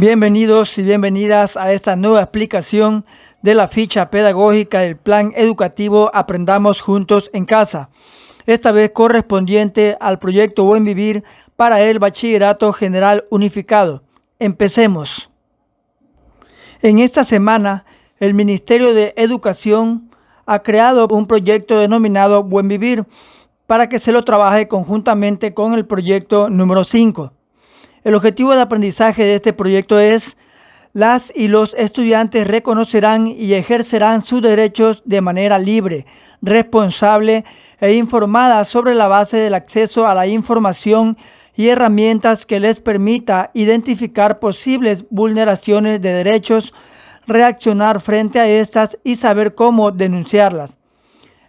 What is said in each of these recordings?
Bienvenidos y bienvenidas a esta nueva explicación de la ficha pedagógica del Plan Educativo Aprendamos Juntos en Casa, esta vez correspondiente al proyecto Buen Vivir para el Bachillerato General Unificado. Empecemos. En esta semana, el Ministerio de Educación ha creado un proyecto denominado Buen Vivir para que se lo trabaje conjuntamente con el proyecto número 5. El objetivo de aprendizaje de este proyecto es: las y los estudiantes reconocerán y ejercerán sus derechos de manera libre, responsable e informada sobre la base del acceso a la información y herramientas que les permita identificar posibles vulneraciones de derechos, reaccionar frente a estas y saber cómo denunciarlas.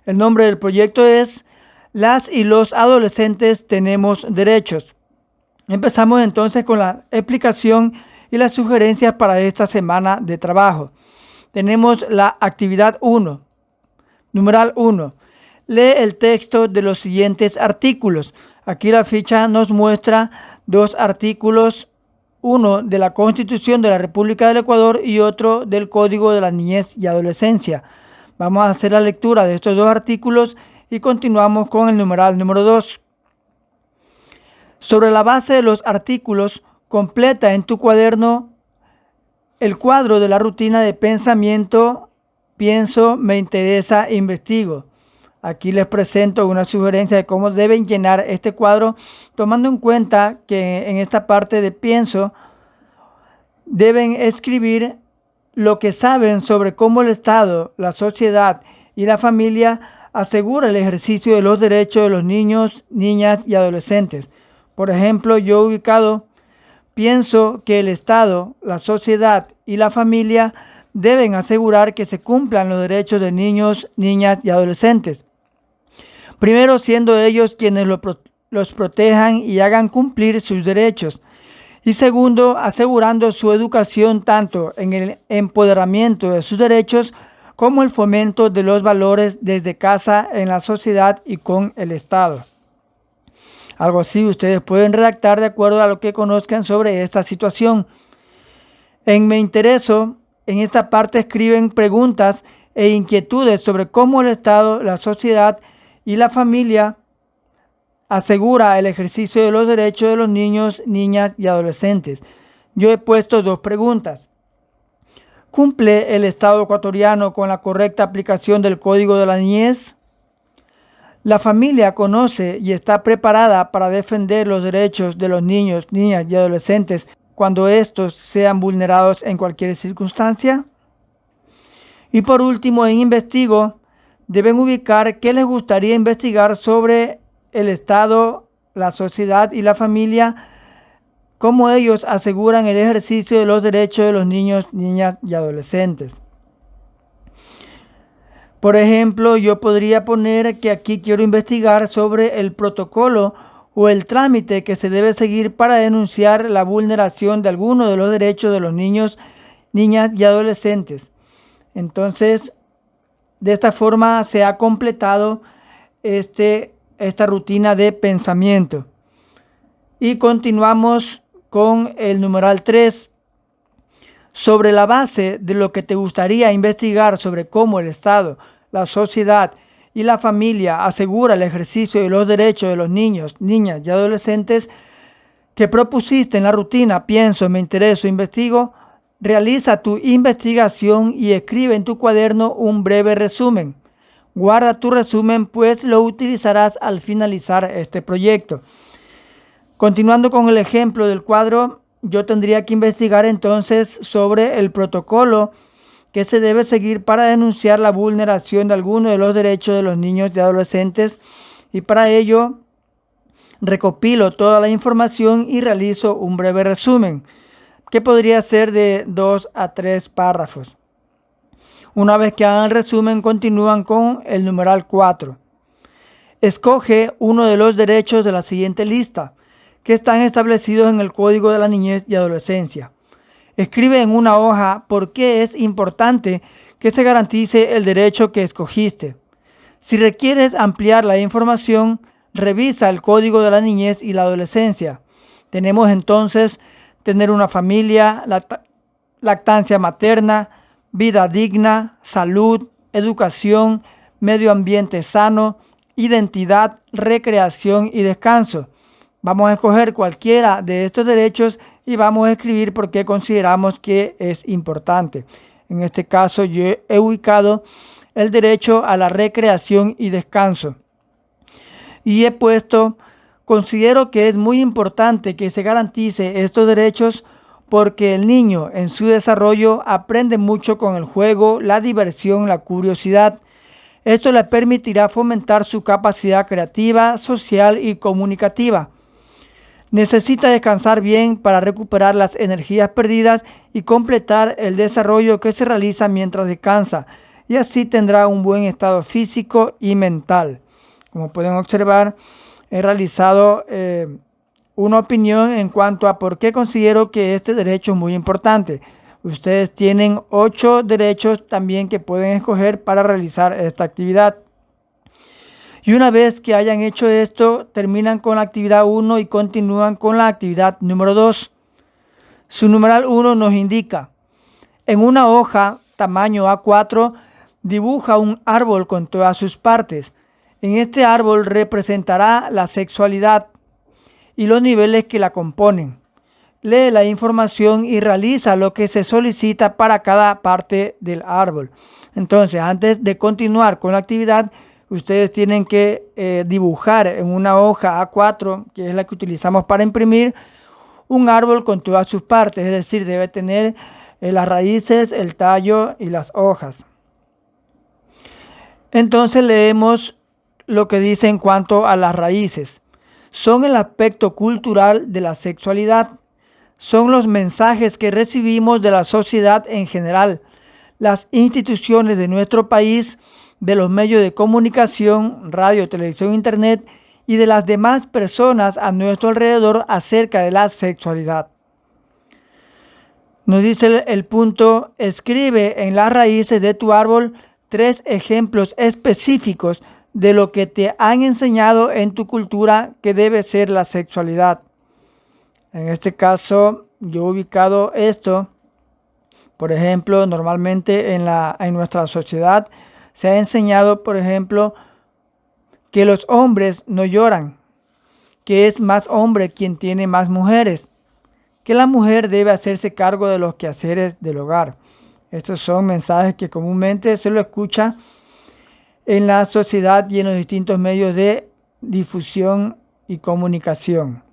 El nombre del proyecto es Las y los adolescentes tenemos derechos. Empezamos entonces con la explicación y las sugerencias para esta semana de trabajo. Tenemos la actividad 1. Numeral 1. Lee el texto de los siguientes artículos. Aquí la ficha nos muestra dos artículos, uno de la Constitución de la República del Ecuador y otro del Código de la Niñez y Adolescencia. Vamos a hacer la lectura de estos dos artículos y continuamos con el numeral número 2. Sobre la base de los artículos, completa en tu cuaderno el cuadro de la rutina de pensamiento, pienso, me interesa, investigo. Aquí les presento una sugerencia de cómo deben llenar este cuadro, tomando en cuenta que en esta parte de pienso deben escribir lo que saben sobre cómo el Estado, la sociedad y la familia asegura el ejercicio de los derechos de los niños, niñas y adolescentes. Por ejemplo, yo pienso que el Estado, la sociedad y la familia deben asegurar que se cumplan los derechos de niños, niñas y adolescentes. Primero, siendo ellos quienes los protejan y hagan cumplir sus derechos. Y segundo, asegurando su educación tanto en el empoderamiento de sus derechos como el fomento de los valores desde casa, en la sociedad y con el Estado. Algo así ustedes pueden redactar de acuerdo a lo que conozcan sobre esta situación. En Me Intereso, en esta parte escriben preguntas e inquietudes sobre cómo el Estado, la sociedad y la familia asegura el ejercicio de los derechos de los niños, niñas y adolescentes. Yo he puesto dos preguntas. ¿Cumple el Estado ecuatoriano con la correcta aplicación del Código de la Niñez? ¿La familia conoce y está preparada para defender los derechos de los niños, niñas y adolescentes cuando estos sean vulnerados en cualquier circunstancia? Y por último, en Investigo, deben ubicar qué les gustaría investigar sobre el Estado, la sociedad y la familia, cómo ellos aseguran el ejercicio de los derechos de los niños, niñas y adolescentes. Por ejemplo, yo podría poner que aquí quiero investigar sobre el protocolo o el trámite que se debe seguir para denunciar la vulneración de alguno de los derechos de los niños, niñas y adolescentes. Entonces, de esta forma se ha completado esta rutina de pensamiento. Y continuamos con el numeral 3. Sobre la base de lo que te gustaría investigar sobre cómo el Estado, la sociedad y la familia asegura el ejercicio de los derechos de los niños, niñas y adolescentes que propusiste en la rutina Pienso, me intereso, investigo, realiza tu investigación y escribe en tu cuaderno un breve resumen. Guarda tu resumen, pues lo utilizarás al finalizar este proyecto. Continuando con el ejemplo del cuadro, yo tendría que investigar entonces sobre el protocolo que se debe seguir para denunciar la vulneración de alguno de los derechos de los niños y adolescentes, y para ello recopilo toda la información y realizo un breve resumen que podría ser de 2 a 3 párrafos. Una vez que hagan el resumen, continúan con el numeral 4. Escoge uno de los derechos de la siguiente lista que están establecidos en el Código de la Niñez y Adolescencia. Escribe en una hoja por qué es importante que se garantice el derecho que escogiste. Si requieres ampliar la información, revisa el Código de la Niñez y la Adolescencia. Tenemos entonces tener una familia, lactancia materna, vida digna, salud, educación, medio ambiente sano, identidad, recreación y descanso. Vamos a escoger cualquiera de estos derechos y vamos a escribir por qué consideramos que es importante. En este caso yo he ubicado el derecho a la recreación y descanso. Y he puesto, considero que es muy importante que se garantice estos derechos porque el niño en su desarrollo aprende mucho con el juego, la diversión, la curiosidad. Esto le permitirá fomentar su capacidad creativa, social y comunicativa. Necesita descansar bien para recuperar las energías perdidas y completar el desarrollo que se realiza mientras descansa, y así tendrá un buen estado físico y mental. Como pueden observar, he realizado una opinión en cuanto a por qué considero que este derecho es muy importante. Ustedes tienen 8 derechos también que pueden escoger para realizar esta actividad. Y una vez que hayan hecho esto, terminan con la actividad 1 y continúan con la actividad número 2. Su numeral 1 nos indica: en una hoja tamaño A4, dibuja un árbol con todas sus partes. En este árbol representará la sexualidad y los niveles que la componen. Lee la información y realiza lo que se solicita para cada parte del árbol. Entonces, antes de continuar con la actividad, ustedes tienen que dibujar en una hoja A4, que es la que utilizamos para imprimir, un árbol con todas sus partes, es decir, debe tener las raíces, el tallo y las hojas. Entonces leemos lo que dice en cuanto a las raíces. Son el aspecto cultural de la sexualidad. Son los mensajes que recibimos de la sociedad en general, las instituciones de nuestro país, de los medios de comunicación, radio, televisión, internet y de las demás personas a nuestro alrededor acerca de la sexualidad. Nos dice el punto: escribe en las raíces de tu árbol 3 ejemplos específicos de lo que te han enseñado en tu cultura que debe ser la sexualidad. En este caso, yo he ubicado esto. Por ejemplo, normalmente en nuestra sociedad se ha enseñado, por ejemplo, que los hombres no lloran, que es más hombre quien tiene más mujeres, que la mujer debe hacerse cargo de los quehaceres del hogar. Estos son mensajes que comúnmente se lo escucha en la sociedad y en los distintos medios de difusión y comunicación.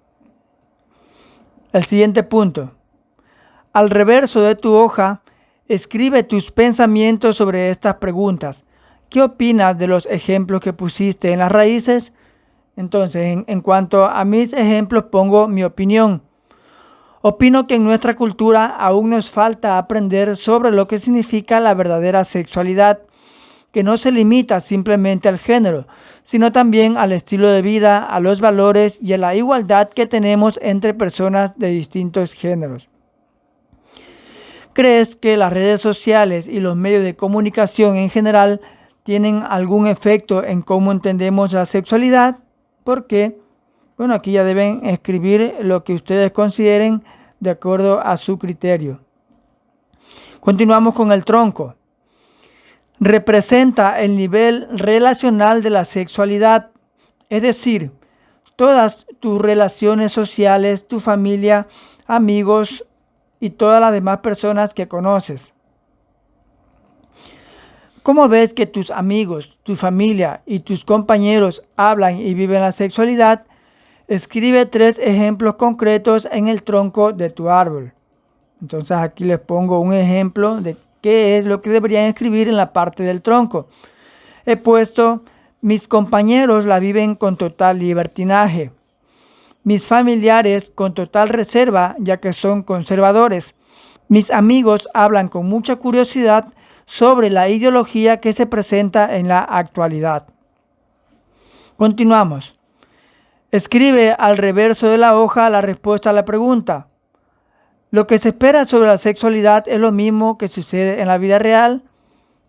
El siguiente punto: al reverso de tu hoja, escribe tus pensamientos sobre estas preguntas. ¿Qué opinas de los ejemplos que pusiste en las raíces? Entonces, en cuanto a mis ejemplos, pongo mi opinión. Opino que en nuestra cultura aún nos falta aprender sobre lo que significa la verdadera sexualidad, que no se limita simplemente al género, sino también al estilo de vida, a los valores y a la igualdad que tenemos entre personas de distintos géneros. ¿Crees que las redes sociales y los medios de comunicación en general tienen algún efecto en cómo entendemos la sexualidad? ¿Por qué? Bueno, aquí ya deben escribir lo que ustedes consideren de acuerdo a su criterio. Continuamos con el tronco. Representa el nivel relacional de la sexualidad, es decir, todas tus relaciones sociales, tu familia, amigos y todas las demás personas que conoces. ¿Cómo ves que tus amigos, tu familia y tus compañeros hablan y viven la sexualidad? Escribe 3 ejemplos concretos en el tronco de tu árbol. Entonces aquí les pongo un ejemplo de qué es lo que deberían escribir en la parte del tronco. He puesto: mis compañeros la viven con total libertinaje. Mis familiares con total reserva, ya que son conservadores. Mis amigos hablan con mucha curiosidad sobre la ideología que se presenta en la actualidad. Continuamos. Escribe al reverso de la hoja la respuesta a la pregunta: ¿lo que se espera sobre la sexualidad es lo mismo que sucede en la vida real?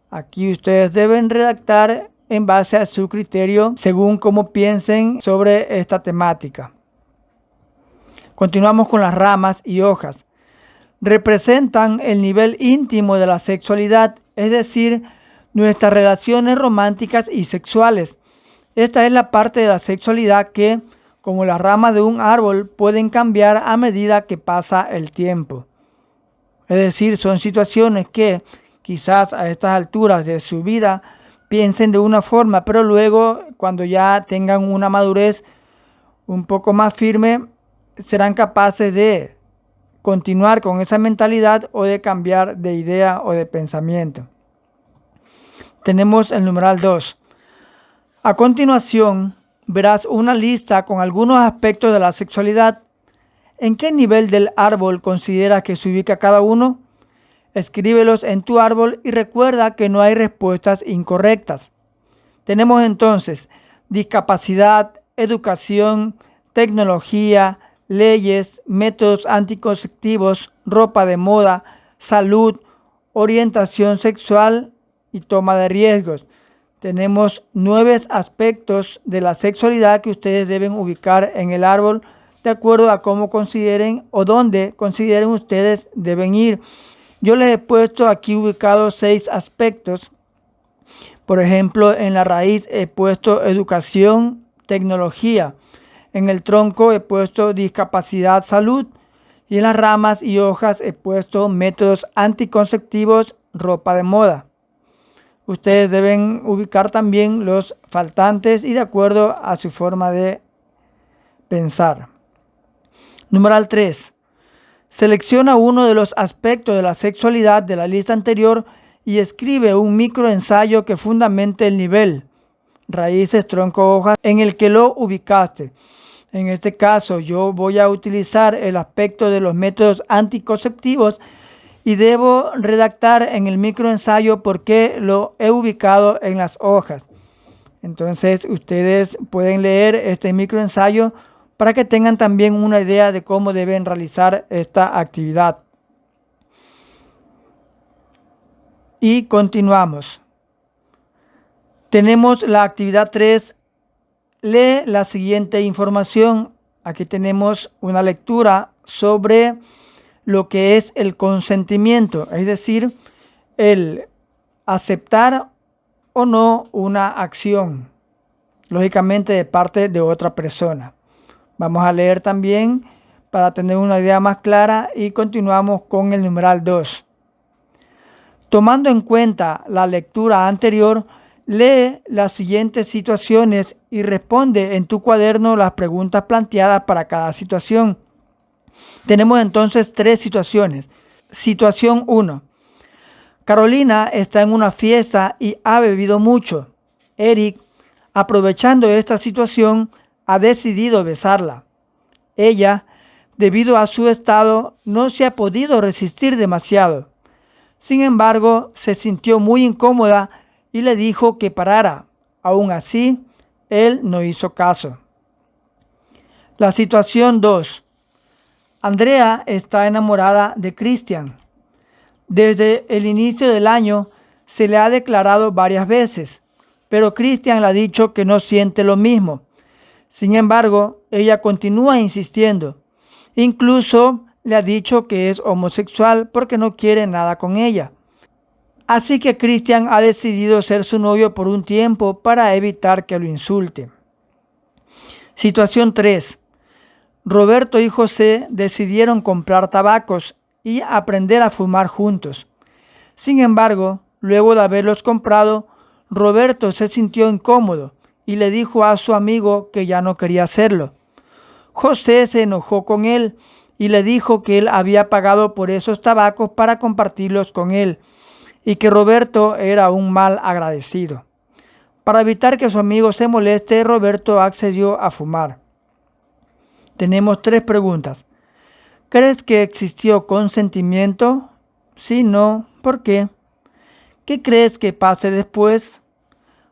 Aquí ustedes deben redactar en base a su criterio, según cómo piensen sobre esta temática. Continuamos con las ramas y hojas. Representan el nivel íntimo de la sexualidad, es decir, nuestras relaciones románticas y sexuales. Esta es la parte de la sexualidad que, como las ramas de un árbol, pueden cambiar a medida que pasa el tiempo. Es decir, son situaciones que quizás a estas alturas de su vida piensen de una forma, pero luego cuando ya tengan una madurez un poco más firme, serán capaces de continuar con esa mentalidad o de cambiar de idea o de pensamiento. Tenemos el numeral 2. A continuación, verás una lista con algunos aspectos de la sexualidad. ¿En qué nivel del árbol consideras que se ubica cada uno? Escríbelos en tu árbol y recuerda que no hay respuestas incorrectas. Tenemos entonces discapacidad, educación, tecnología, leyes, métodos anticonceptivos, ropa de moda, salud, orientación sexual y toma de riesgos. Tenemos 9 aspectos de la sexualidad que ustedes deben ubicar en el árbol de acuerdo a cómo consideren o dónde consideren ustedes deben ir. Yo les he puesto aquí ubicados 6 aspectos. Por ejemplo, en la raíz he puesto educación, tecnología. En el tronco he puesto discapacidad, salud. Y en las ramas y hojas he puesto métodos anticonceptivos, ropa de moda. Ustedes deben ubicar también los faltantes y de acuerdo a su forma de pensar. Numeral 3. Selecciona uno de los aspectos de la sexualidad de la lista anterior y escribe un microensayo que fundamente el nivel, raíces, tronco, hojas, en el que lo ubicaste. En este caso, yo voy a utilizar el aspecto de los métodos anticonceptivos y debo redactar en el microensayo por qué lo he ubicado en las hojas. Entonces, ustedes pueden leer este microensayo para que tengan también una idea de cómo deben realizar esta actividad. Y continuamos. Tenemos la actividad 3. Lee la siguiente información. Aquí tenemos una lectura sobre lo que es el consentimiento, es decir, el aceptar o no una acción, lógicamente de parte de otra persona. Vamos a leer también para tener una idea más clara y continuamos con el numeral 2. Tomando en cuenta la lectura anterior, lee las siguientes situaciones y responde en tu cuaderno las preguntas planteadas para cada situación. Tenemos entonces 3 situaciones. Situación 1. Carolina está en una fiesta y ha bebido mucho. Eric, aprovechando esta situación, ha decidido besarla. Ella, debido a su estado, no se ha podido resistir demasiado. Sin embargo, se sintió muy incómoda y le dijo que parara. Aún así, él no hizo caso. La situación 2. Andrea está enamorada de Cristian. Desde el inicio del año se le ha declarado varias veces, pero Cristian le ha dicho que no siente lo mismo. Sin embargo, ella continúa insistiendo. Incluso le ha dicho que es homosexual porque no quiere nada con ella. Así que Cristian ha decidido ser su novio por un tiempo para evitar que lo insulte. Situación 3. Roberto y José decidieron comprar tabacos y aprender a fumar juntos. Sin embargo, luego de haberlos comprado, Roberto se sintió incómodo y le dijo a su amigo que ya no quería hacerlo. José se enojó con él y le dijo que él había pagado por esos tabacos para compartirlos con él y que Roberto era un mal agradecido. Para evitar que su amigo se moleste, Roberto accedió a fumar. Tenemos 3 preguntas. ¿Crees que existió consentimiento? Sí, no. ¿Por qué? ¿Qué crees que pase después?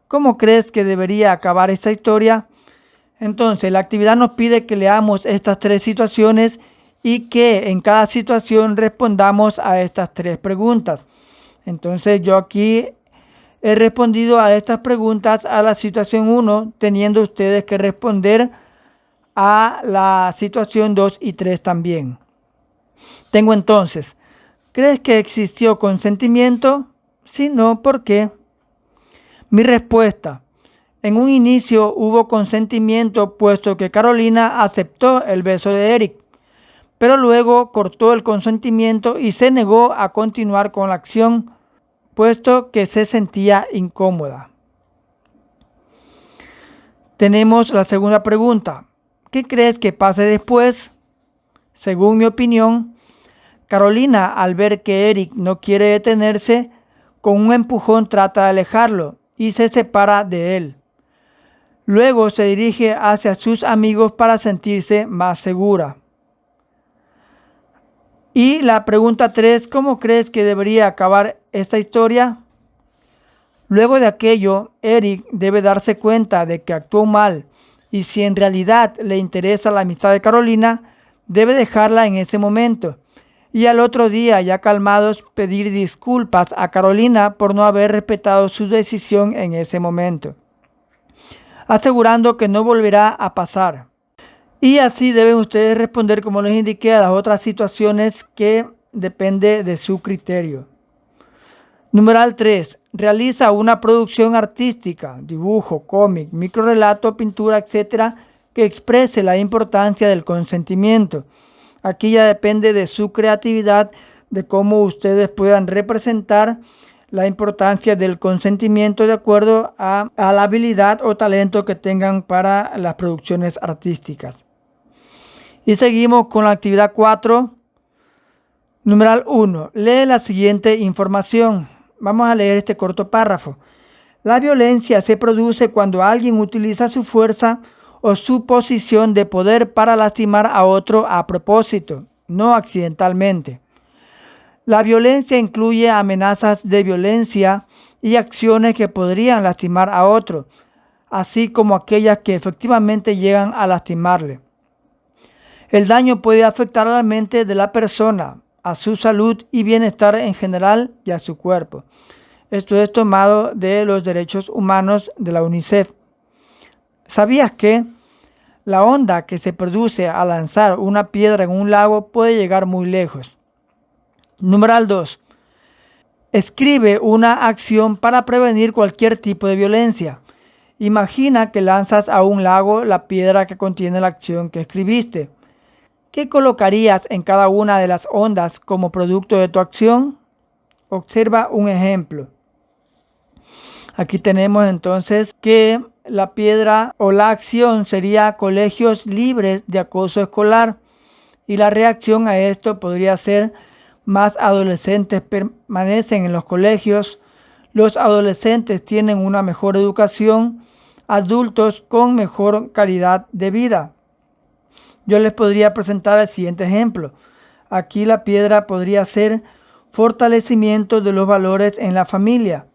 ¿Cómo crees que debería acabar esta historia? Entonces, la actividad nos pide que leamos estas 3 situaciones y que en cada situación respondamos a estas 3 preguntas. Entonces, yo aquí he respondido a estas preguntas a la situación 1, teniendo ustedes que responder a la situación 2 y 3 también. Tengo entonces, ¿crees que existió consentimiento? Si no, ¿por qué? Mi respuesta, en un inicio hubo consentimiento puesto que Carolina aceptó el beso de Eric, pero luego cortó el consentimiento y se negó a continuar con la acción, puesto que se sentía incómoda. Tenemos la segunda pregunta. ¿Qué crees que pase después? Según mi opinión, Carolina, al ver que Eric no quiere detenerse, con un empujón trata de alejarlo y se separa de él. Luego se dirige hacia sus amigos para sentirse más segura. Y la pregunta 3, ¿cómo crees que debería acabar esta historia? Luego de aquello, Eric debe darse cuenta de que actuó mal y si en realidad le interesa la amistad de Carolina, debe dejarla en ese momento. Y al otro día, ya calmados, pedir disculpas a Carolina por no haber respetado su decisión en ese momento, asegurando que no volverá a pasar. Y así deben ustedes responder, como les indiqué, a las otras situaciones que depende de su criterio. Numeral 3. Realiza una producción artística, dibujo, cómic, microrelato, pintura, etc., que exprese la importancia del consentimiento. Aquí ya depende de su creatividad, de cómo ustedes puedan representar la importancia del consentimiento de acuerdo a la habilidad o talento que tengan para las producciones artísticas. Y seguimos con la actividad 4. Numeral 1. Lee la siguiente información. Vamos a leer este corto párrafo. La violencia se produce cuando alguien utiliza su fuerza o su posición de poder para lastimar a otro a propósito, no accidentalmente. La violencia incluye amenazas de violencia y acciones que podrían lastimar a otro, así como aquellas que efectivamente llegan a lastimarle. El daño puede afectar a la mente de la persona, a su salud y bienestar en general y a su cuerpo. Esto es tomado de los derechos humanos de la UNICEF. ¿Sabías que la onda que se produce al lanzar una piedra en un lago puede llegar muy lejos? Numeral 2. Escribe una acción para prevenir cualquier tipo de violencia. Imagina que lanzas a un lago la piedra que contiene la acción que escribiste. ¿Qué colocarías en cada una de las ondas como producto de tu acción? Observa un ejemplo. Aquí tenemos entonces que la piedra o la acción sería colegios libres de acoso escolar y la reacción a esto podría ser más adolescentes permanecen en los colegios, los adolescentes tienen una mejor educación, adultos con mejor calidad de vida. Yo les podría presentar el siguiente ejemplo. Aquí la piedra podría ser fortalecimiento de los valores en la familia.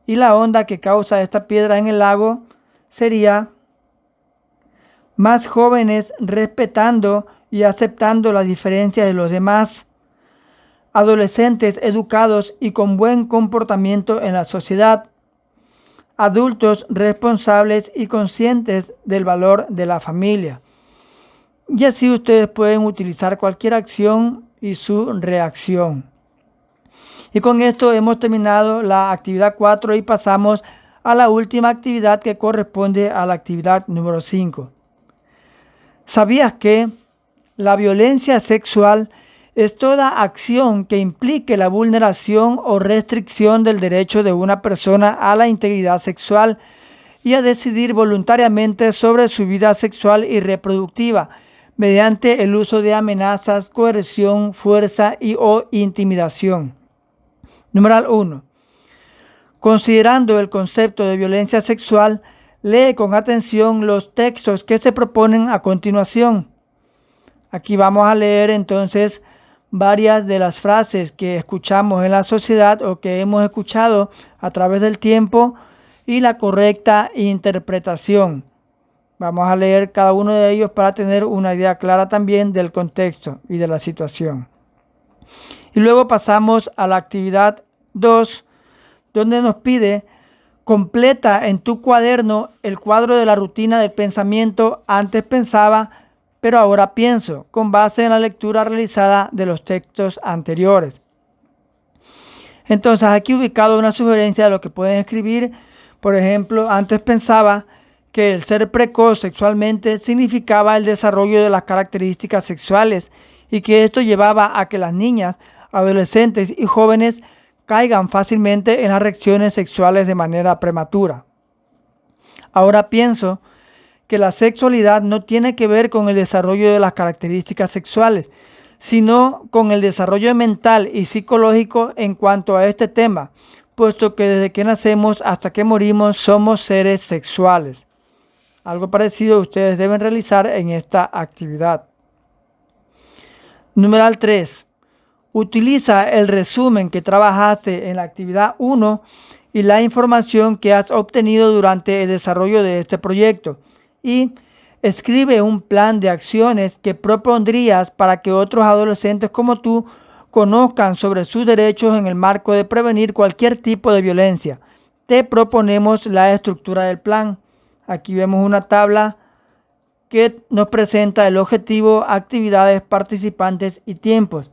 Y la onda que causa esta piedra en el lago sería más jóvenes respetando y aceptando las diferencias de los demás, adolescentes educados y con buen comportamiento en la sociedad, adultos responsables y conscientes del valor de la familia. Y así ustedes pueden utilizar cualquier acción y su reacción. Y con esto hemos terminado la actividad 4 y pasamos a la última actividad que corresponde a la actividad número 5. ¿Sabías que la violencia sexual es toda acción que implique la vulneración o restricción del derecho de una persona a la integridad sexual y a decidir voluntariamente sobre su vida sexual y reproductiva mediante el uso de amenazas, coerción, fuerza o intimidación? Numeral 1. Considerando el concepto de violencia sexual, lee con atención los textos que se proponen a continuación. Aquí vamos a leer entonces varias de las frases que escuchamos en la sociedad o que hemos escuchado a través del tiempo y la correcta interpretación. Vamos a leer cada uno de ellos para tener una idea clara también del contexto y de la situación. Y luego pasamos a la actividad 2, donde nos pide Completa en tu cuaderno el cuadro de la rutina del pensamiento. Antes pensaba, pero ahora pienso, con base en la lectura realizada de los textos anteriores. Entonces, aquí ubicado una sugerencia de lo que pueden escribir. Por ejemplo, antes pensaba que el ser precoz sexualmente significaba el desarrollo de las características sexuales y que esto llevaba a que las niñas, adolescentes y jóvenes caigan fácilmente en las reacciones sexuales de manera prematura. Ahora pienso que la sexualidad no tiene que ver con el desarrollo de las características sexuales, sino con el desarrollo mental y psicológico en cuanto a este tema, puesto que desde que nacemos hasta que morimos somos seres sexuales. Algo parecido ustedes deben realizar en esta actividad. Numeral 3. Utiliza el resumen que trabajaste en la actividad 1 y la información que has obtenido durante el desarrollo de este proyecto y escribe un plan de acciones que propondrías para que otros adolescentes como tú conozcan sobre sus derechos en el marco de prevenir cualquier tipo de violencia. Te proponemos la estructura del plan. Aquí vemos una tabla que nos presenta el objetivo, actividades, participantes y tiempos.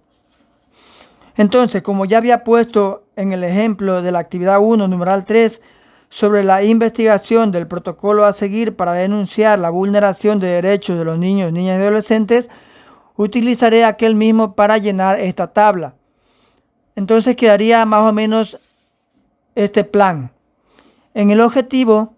Entonces, como ya había puesto en el ejemplo de la actividad 1, numeral 3, sobre la investigación del protocolo a seguir para denunciar la vulneración de derechos de los niños, niñas y adolescentes, utilizaré aquel mismo para llenar esta tabla. Entonces quedaría más o menos este plan. En el objetivo,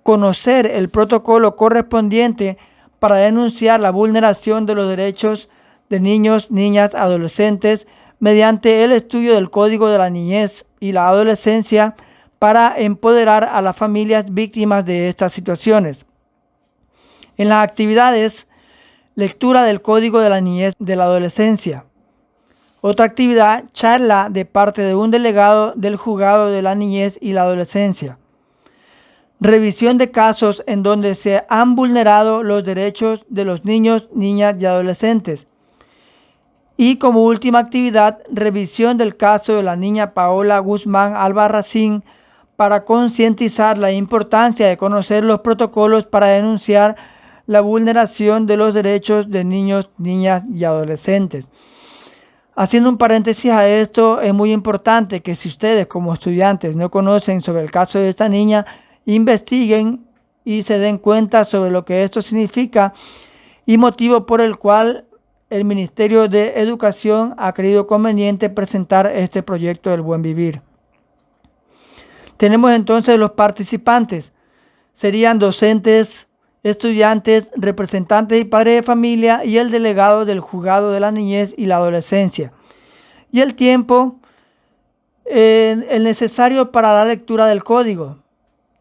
conocer el protocolo correspondiente para denunciar la vulneración de los derechos de niños, niñas, adolescentes, mediante el estudio del Código de la Niñez y la Adolescencia para empoderar a las familias víctimas de estas situaciones. En las actividades, lectura del Código de la Niñez y de la Adolescencia. Otra actividad, charla de parte de un delegado del Juzgado de la Niñez y la Adolescencia. Revisión de casos en donde se han vulnerado los derechos de los niños, niñas y adolescentes. Y como última actividad, revisión del caso de la niña Paola Guzmán Albarracín para concientizar la importancia de conocer los protocolos para denunciar la vulneración de los derechos de niños, niñas y adolescentes. Haciendo un paréntesis a esto, es muy importante que si ustedes como estudiantes no conocen sobre el caso de esta niña, investiguen y se den cuenta sobre lo que esto significa y motivo por el cual el Ministerio de Educación ha creído conveniente presentar este proyecto del buen vivir. Tenemos entonces los participantes. Serían docentes, estudiantes, representantes y padres de familia y el delegado del Juzgado de la Niñez y la Adolescencia. Y el tiempo, el necesario para la lectura del código.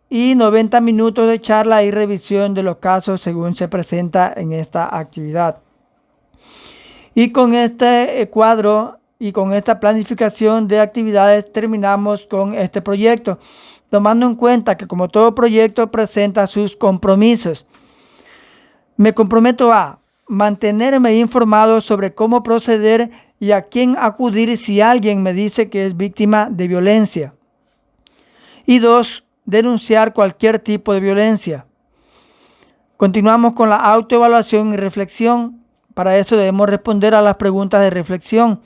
Y 90 minutos de charla y revisión de los casos según se presenta en esta actividad. Y con este cuadro y con esta planificación de actividades terminamos con este proyecto, tomando en cuenta que como todo proyecto presenta sus compromisos. Me comprometo a mantenerme informado sobre cómo proceder y a quién acudir si alguien me dice que es víctima de violencia. Y 2, denunciar cualquier tipo de violencia. Continuamos con la autoevaluación y reflexión. Para eso debemos responder a las preguntas de reflexión.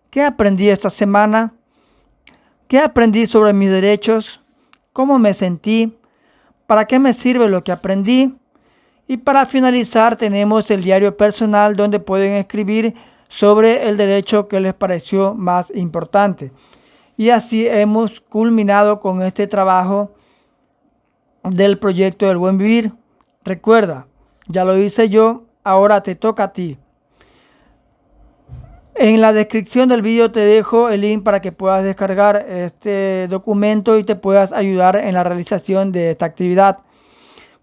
¿Qué aprendí esta semana? ¿Qué aprendí sobre mis derechos? ¿Cómo me sentí? ¿Para qué me sirve lo que aprendí? Y para finalizar tenemos el diario personal donde pueden escribir sobre el derecho que les pareció más importante. Y así hemos culminado con este trabajo del proyecto del buen vivir. Recuerda, ya lo hice yo, ahora te toca a ti. En la descripción del vídeo te dejo el link para que puedas descargar este documento y te puedas ayudar en la realización de esta actividad.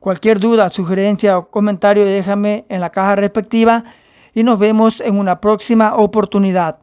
Cualquier duda, sugerencia o comentario déjame en la caja respectiva y nos vemos en una próxima oportunidad.